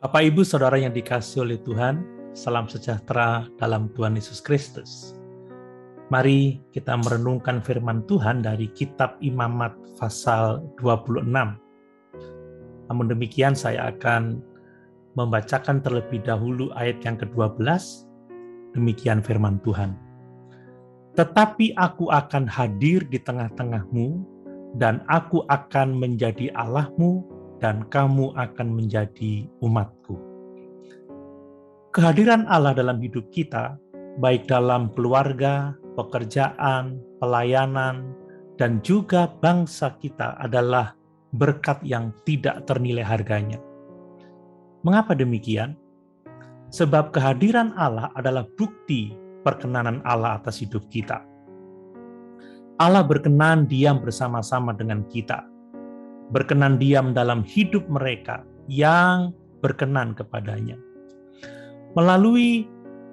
Bapak Ibu Saudara yang dikasihi oleh Tuhan, salam sejahtera dalam Tuhan Yesus Kristus. Mari kita merenungkan firman Tuhan dari kitab Imamat pasal 26. Namun demikian saya akan membacakan terlebih dahulu ayat yang ke-12. Demikian firman Tuhan. Tetapi aku akan hadir di tengah-tengahmu, dan aku akan menjadi Allahmu, dan kamu akan menjadi umatku. Kehadiran Allah dalam hidup kita, baik dalam keluarga, pekerjaan, pelayanan, dan juga bangsa kita adalah berkat yang tidak ternilai harganya. Mengapa demikian? Sebab kehadiran Allah adalah bukti perkenanan Allah atas hidup kita. Allah berkenan diam bersama-sama dengan kita, berkenan diam dalam hidup mereka yang berkenan kepadanya. Melalui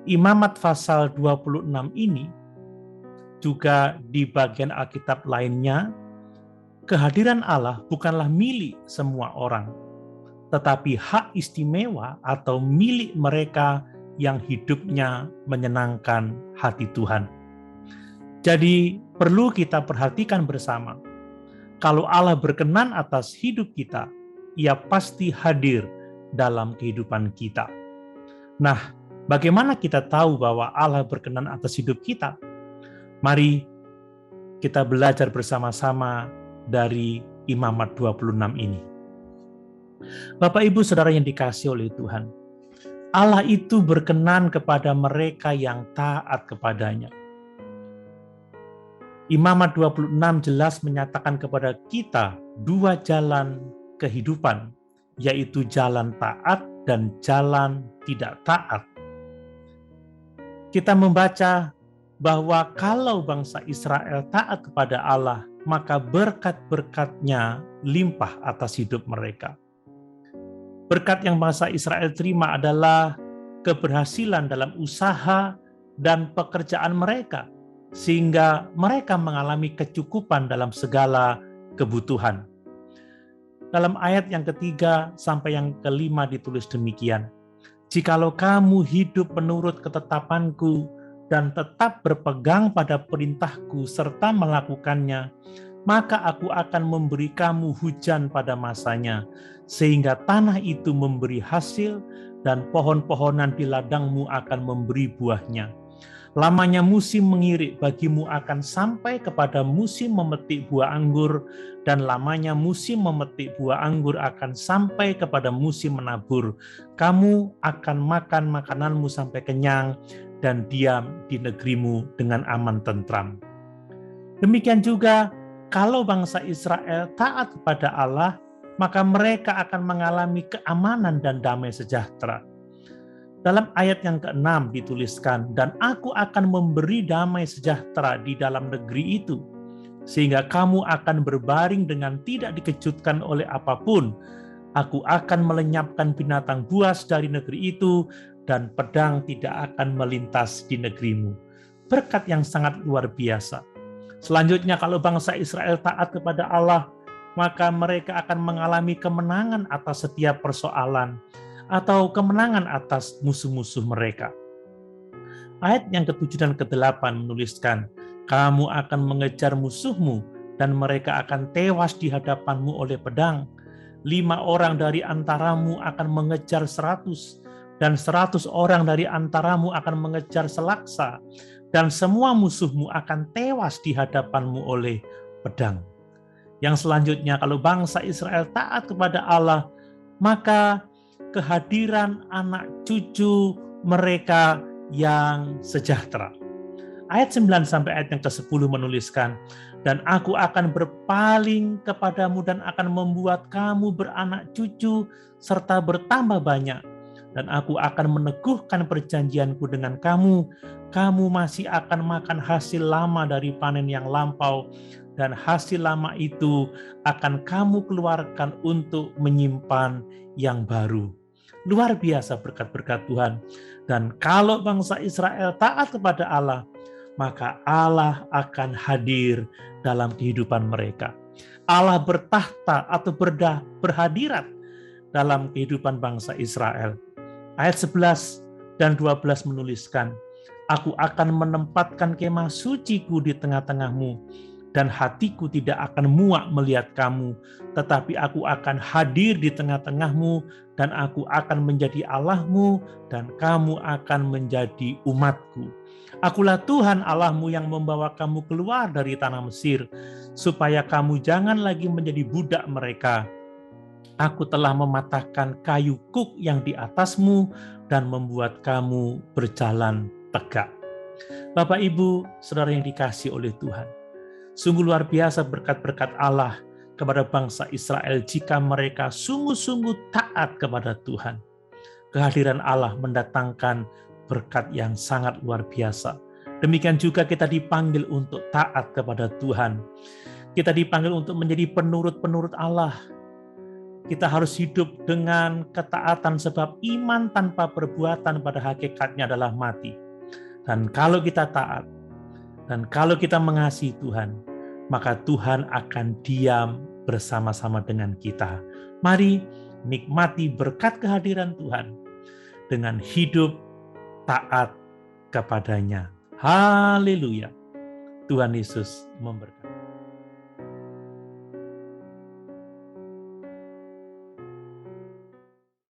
Imamat pasal 26 ini, juga di bagian Alkitab lainnya, kehadiran Allah bukanlah milik semua orang, tetapi hak istimewa atau milik mereka yang hidupnya menyenangkan hati Tuhan. Jadi perlu kita perhatikan bersama, kalau Allah berkenan atas hidup kita, Ia pasti hadir dalam kehidupan kita. Nah, bagaimana kita tahu bahwa Allah berkenan atas hidup kita? Mari kita belajar bersama-sama dari Imamat 26 ini. Bapak Ibu Saudara yang dikasihi oleh Tuhan, Allah itu berkenan kepada mereka yang taat kepadanya. Imamat 26 jelas menyatakan kepada kita dua jalan kehidupan, yaitu jalan taat dan jalan tidak taat. Kita membaca bahwa kalau bangsa Israel taat kepada Allah, maka berkat-berkat-Nya limpah atas hidup mereka. Berkat yang bangsa Israel terima adalah keberhasilan dalam usaha dan pekerjaan mereka, sehingga mereka mengalami kecukupan dalam segala kebutuhan. Dalam ayat yang ketiga sampai yang kelima ditulis demikian, "Jikalau kamu hidup menurut ketetapanku dan tetap berpegang pada perintahku serta melakukannya, maka aku akan memberi kamu hujan pada masanya, sehingga tanah itu memberi hasil dan pohon-pohonan di ladangmu akan memberi buahnya. Lamanya musim mengirik bagimu akan sampai kepada musim memetik buah anggur, dan lamanya musim memetik buah anggur akan sampai kepada musim menabur. Kamu akan makan makananmu sampai kenyang, dan diam di negerimu dengan aman tentram." Demikian juga, kalau bangsa Israel taat kepada Allah, maka mereka akan mengalami keamanan dan damai sejahtera. Dalam ayat yang ke-6 dituliskan, "Dan aku akan memberi damai sejahtera di dalam negeri itu, sehingga kamu akan berbaring dengan tidak dikejutkan oleh apapun. Aku akan melenyapkan binatang buas dari negeri itu, dan pedang tidak akan melintas di negerimu." Berkat yang sangat luar biasa. Selanjutnya, kalau bangsa Israel taat kepada Allah, maka mereka akan mengalami kemenangan atas setiap persoalan, atau kemenangan atas musuh-musuh mereka. Ayat yang ke-7 dan ke-8 menuliskan, "Kamu akan mengejar musuhmu, dan mereka akan tewas di hadapanmu oleh pedang. 5 orang dari antaramu akan mengejar 100, dan 100 orang dari antaramu akan mengejar selaksa, dan semua musuhmu akan tewas di hadapanmu oleh pedang." Yang selanjutnya, kalau bangsa Israel taat kepada Allah, maka kehadiran anak cucu mereka yang sejahtera. Ayat 9 sampai ayat yang ke-10 menuliskan, "Dan aku akan berpaling kepadamu dan akan membuat kamu beranak cucu serta bertambah banyak. Dan aku akan meneguhkan perjanjianku dengan kamu. Kamu masih akan makan hasil lama dari panen yang lampau, dan hasil lama itu akan kamu keluarkan untuk menyimpan yang baru." Luar biasa berkat-berkat Tuhan. Dan kalau bangsa Israel taat kepada Allah, maka Allah akan hadir dalam kehidupan mereka. Allah bertahta atau berhadirat dalam kehidupan bangsa Israel. Ayat 11 dan 12 menuliskan, Aku akan menempatkan kemah suciku di tengah-tengahmu, dan hatiku tidak akan muak melihat kamu, tetapi aku akan hadir di tengah-tengahmu, dan aku akan menjadi Allahmu, dan kamu akan menjadi umatku. Akulah Tuhan Allahmu yang membawa kamu keluar dari tanah Mesir, supaya kamu jangan lagi menjadi budak mereka. Aku telah mematahkan kayu kuk yang di atasmu dan membuat kamu berjalan tegak. Bapak, Ibu, saudara yang dikasihi oleh Tuhan, sungguh luar biasa berkat-berkat Allah kepada bangsa Israel jika mereka sungguh-sungguh taat kepada Tuhan. Kehadiran Allah mendatangkan berkat yang sangat luar biasa. Demikian juga kita dipanggil untuk taat kepada Tuhan. Kita dipanggil untuk menjadi penurut-penurut Allah. Kita harus hidup dengan ketaatan sebab iman tanpa perbuatan pada hakikatnya adalah mati. Dan kalau kita taat, dan kalau kita mengasihi Tuhan, maka Tuhan akan diam bersama-sama dengan kita. Mari nikmati berkat kehadiran Tuhan dengan hidup taat kepadanya. Haleluya. Tuhan Yesus memberkati.